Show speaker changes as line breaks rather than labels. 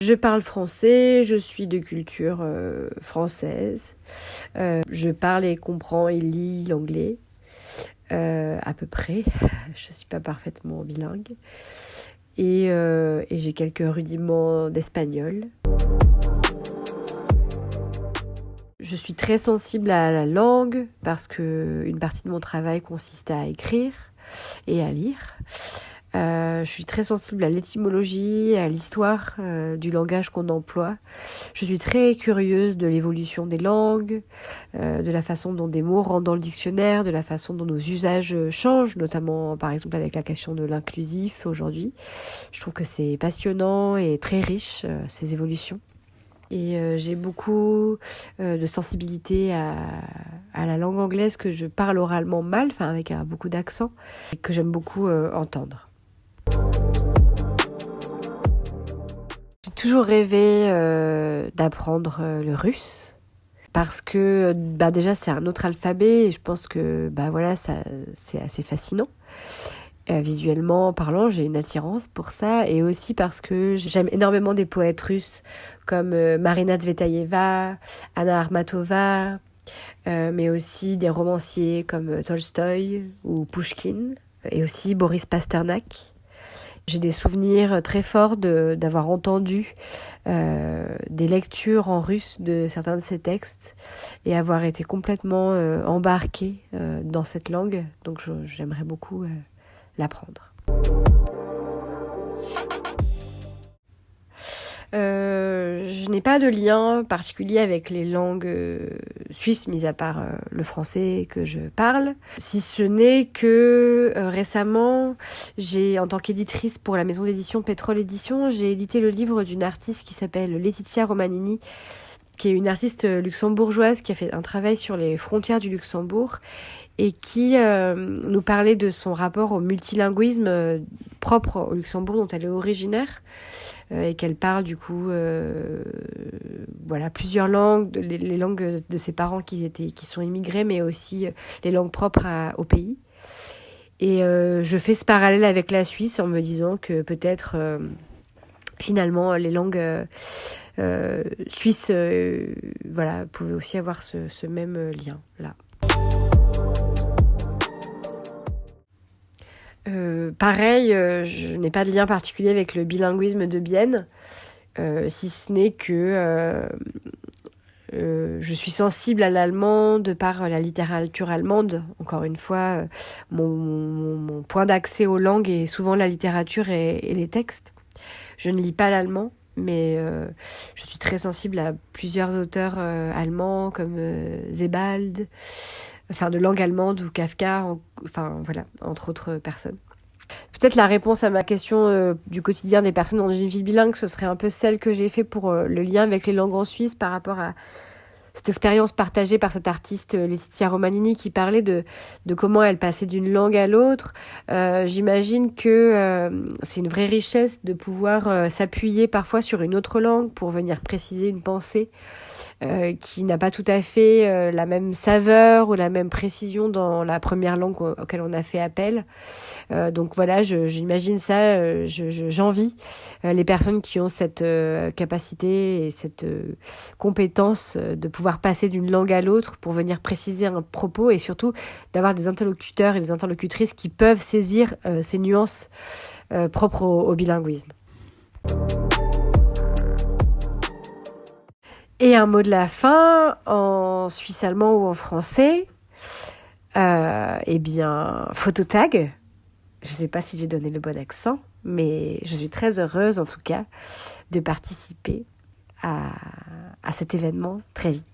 Je parle français, je suis de culture française. Je parle et comprends et lis l'anglais, à peu près. Je ne suis pas parfaitement bilingue. Et j'ai quelques rudiments d'espagnol. Je suis très sensible à la langue parce qu'une partie de mon travail consiste à écrire et à lire. Je suis très sensible à l'étymologie, à l'histoire du langage qu'on emploie. Je suis très curieuse de l'évolution des langues, de la façon dont des mots rentrent dans le dictionnaire, de la façon dont nos usages changent, notamment par exemple avec la question de l'inclusif aujourd'hui. Je trouve que c'est passionnant et très riche, ces évolutions. Et j'ai beaucoup de sensibilité à la langue anglaise que je parle oralement mal, enfin avec beaucoup d'accent, et que j'aime beaucoup entendre. J'ai toujours rêvé d'apprendre le russe parce que déjà c'est un autre alphabet et je pense que ça c'est assez fascinant. Visuellement parlant, j'ai une attirance pour ça et aussi parce que j'aime énormément des poètes russes comme Marina Tsvetaeva, Anna Akhmatova, mais aussi des romanciers comme Tolstoï ou Pouchkine et aussi Boris Pasternak. J'ai des souvenirs très forts d'avoir entendu des lectures en russe de certains de ces textes et avoir été complètement embarquée dans cette langue. Donc j'aimerais beaucoup l'apprendre. Je n'ai pas de lien particulier avec les langues suisses, mis à part le français que je parle. Si ce n'est que récemment, en tant qu'éditrice pour la maison d'édition Pétrole Édition, j'ai édité le livre d'une artiste qui s'appelle Laetitia Romanini, qui est une artiste luxembourgeoise qui a fait un travail sur les frontières du Luxembourg et qui nous parlait de son rapport au multilinguisme propre au Luxembourg dont elle est originaire. Et qu'elle parle du coup plusieurs langues, les langues de ses parents qui sont immigrés, mais aussi les langues propres au pays. Et je fais ce parallèle avec la Suisse en me disant que peut-être finalement les langues suisses pouvaient aussi avoir ce même lien là. Pareil, je n'ai pas de lien particulier avec le bilinguisme de Bienne, si ce n'est que je suis sensible à l'allemand de par la littérature allemande. Encore une fois, mon point d'accès aux langues est souvent la littérature et les textes. Je ne lis pas l'allemand, mais je suis très sensible à plusieurs auteurs allemands comme Sebald, de langue allemande ou Kafka, entre autres personnes. Peut-être la réponse à ma question du quotidien des personnes dans une vie bilingue, ce serait un peu celle que j'ai fait pour le lien avec les langues en Suisse par rapport à cette expérience partagée par cette artiste Laetitia Romanini qui parlait de comment elle passait d'une langue à l'autre. J'imagine que c'est une vraie richesse de pouvoir s'appuyer parfois sur une autre langue pour venir préciser une pensée qui n'a pas tout à fait la même saveur ou la même précision dans la première langue auquel on a fait appel. Donc voilà, j'imagine ça, j'envie les personnes qui ont cette capacité et cette compétence de pouvoir passer d'une langue à l'autre pour venir préciser un propos et surtout d'avoir des interlocuteurs et des interlocutrices qui peuvent saisir ces nuances propres au bilinguisme. Et un mot de la fin, en suisse allemand ou en français, phototag. Je ne sais pas si j'ai donné le bon accent, mais je suis très heureuse en tout cas de participer à cet événement très vite.